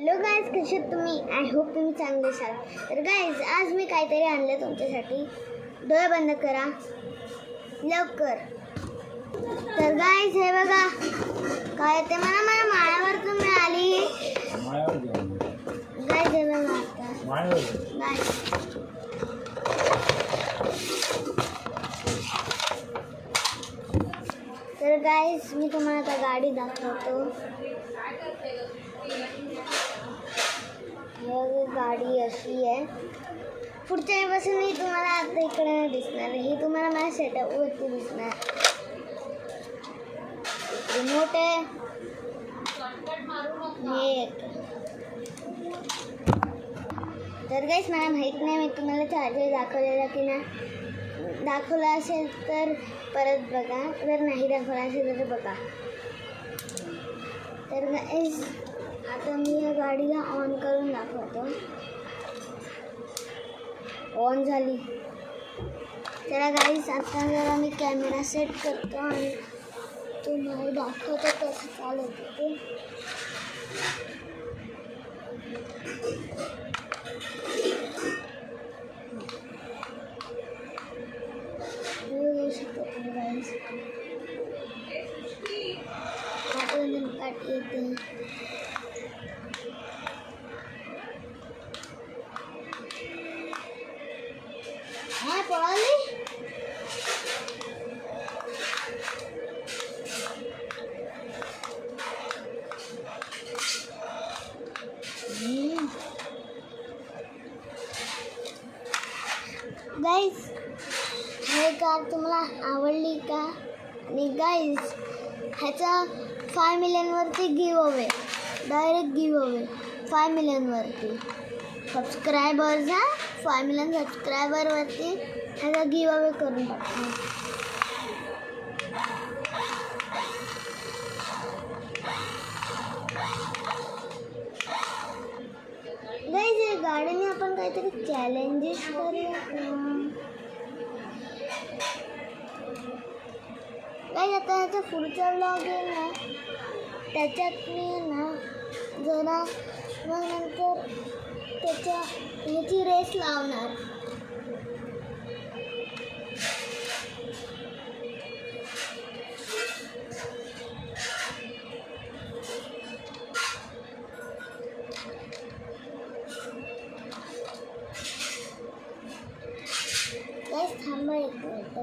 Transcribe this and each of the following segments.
Hello guys, कसे तुम्ही? I hope तुम्ही चांगले असाल. तर गाईज, आज मी काहीतरी आणलं तुमच्यासाठी. डोळे बंद करा लवकर. तर गाईज, हे बघा काय ते मला माळ्यावर तुम्ही आली गाईज. हे बघा आता तर गाईज, मी तुम्हाला आता गाडी दाखवतो. गाडी अशी आहे. पुढच्या वेळेपासून मी तुम्हाला आता इकडे दिसणार, ही तुम्हाला माझ्या सेटअपवरती दिसणार. रिमोट आहे हे. तर गाईस, मला माहीत नाही मी तुम्हाला चार्जर दाखवलेला की नाही. दाखवला असेल तर परत बघा, जर नाही दाखवला असेल तर बघा. तर गाईस, आता मी या गाडीला ऑन करून दाखवतो. ऑन झाली. चला गाईस, आता जरा मी कॅमेरा सेट करतो आणि तुम्हाला दाखवतो कसं चालत ते. गाईस, काट येते. हाँ पढ़ाली गाइस, हे कार तुम्हाला आवडली का? आणि गाइस, ह्याचा 5 मिलियन वरती give away, direct give away 5 million वरती सबस्क्रायबर्स. 5 मिलियन सबस्क्रायबर वरती ह्याचा गिव अवे करून टाकतो. गाईज, गाडीने आपण काहीतरी चॅलेंजेस करूया. गाईज, आता ह्याचा पुढचा व्लॉग आहे ना, त्याच्यात मी ना जरा मग नंतर ह्याची रेस लावणार. गाईस, थांबा एक मिनिट.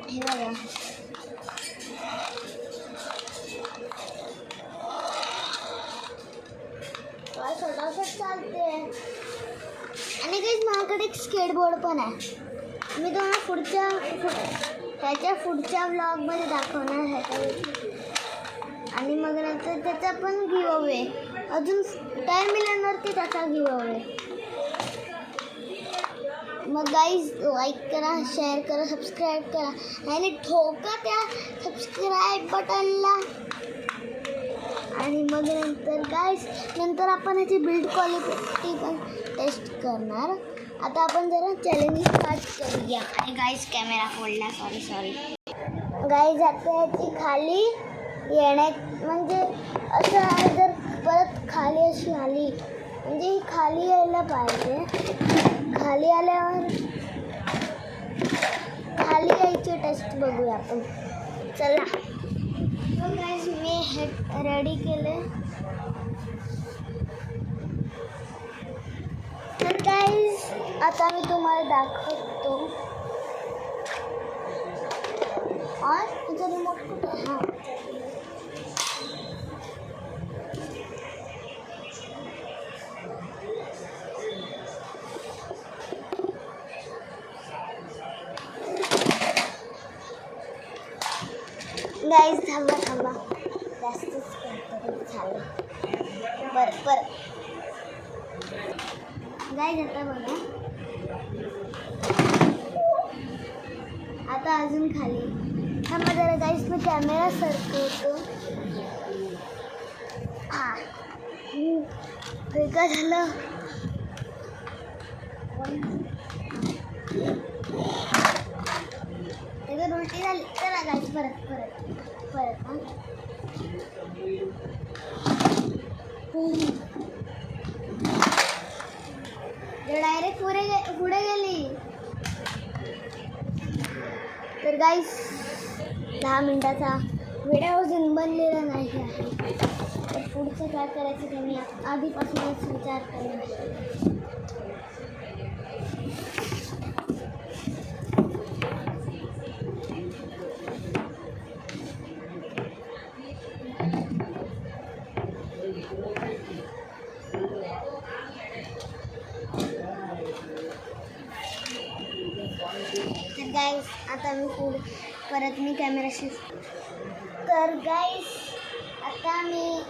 हे बघा, स्वतःच चालते. आणि गाईस, माझ्याकडे एक स्केटबोर्ड पण आहे. मी तुम्हाला ह्याच्या पुढच्या व्लॉगमध्ये दाखवणार ह्याच्या. आणि मग नंतर त्याचा पण गिव अवे, अजून 10 मिलियनवरती त्याचा गिव अवे. मग गाईज, लाईक करा, शेअर करा, सबस्क्राईब करा आणि ठोका त्या सबस्क्राईब बटनला. आणि मग नंतर गाईज, नंतर आपण ह्याची बिल्ड क्वालिटी पण टेस्ट करणार. आता आपण जरा चॅलेंज स्टार्ट करूया. आणि गाईज, कॅमेरा फोडला, सॉरी. गाईज, आता ह्याची खाली येण्यात म्हणजे असं जर परत खाली अशी आली म्हणजे ही खाली यायला पाहिजे. खाली आल्यावर खाली यायची टेस्ट बघूया आपण. चला. गाईज, मी हे रेडी केले. तर गाईज, आता मी तुम्हाला दाखवतो. तुझा रिमोट कुठे? हां, गाईज, थांबा जास्तच काहीतरी झालं. बरं गाईज, आता बघा, आता अजून खाली. थांबा जरा गाईज, मी कॅमेरा सरकवतो. हां, हे काय झालं? परत हां डायरेक्ट पुढे गेली. तर गाईस 10 मिनिटाचा व्हिडिओ अजून बनलेला नाही आहे. तर पुढचं काय करायचं ते मी आधीपासूनच विचार करणार. तर गाईस आता मी कॅमेरा शिफ्ट. तर गाईस आता मी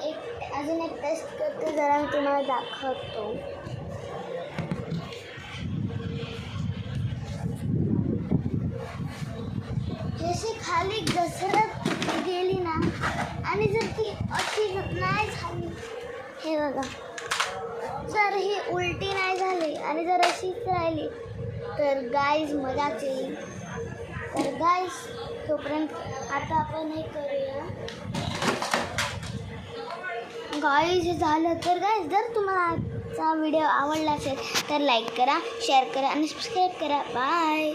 अजून एक टेस्ट करते, जरा मी तुम्हाला दाखवतो. जशी खाली घसरत गेली ना आणि जर ती अशी नाही झाली, हे बघा, जर ही उलटी नाही झाली आणि जर अशीच राहिली तर गाईज मजाच येईल. तर गाईज तोपर्यंत आता आपण हे करूया. गाईज हे झालं. तर गाईज जर तुम्हाला आजचा व्हिडिओ आवडला असेल तर लाईक करा, शेअर करा आणि सबस्क्राईब करा. बाय.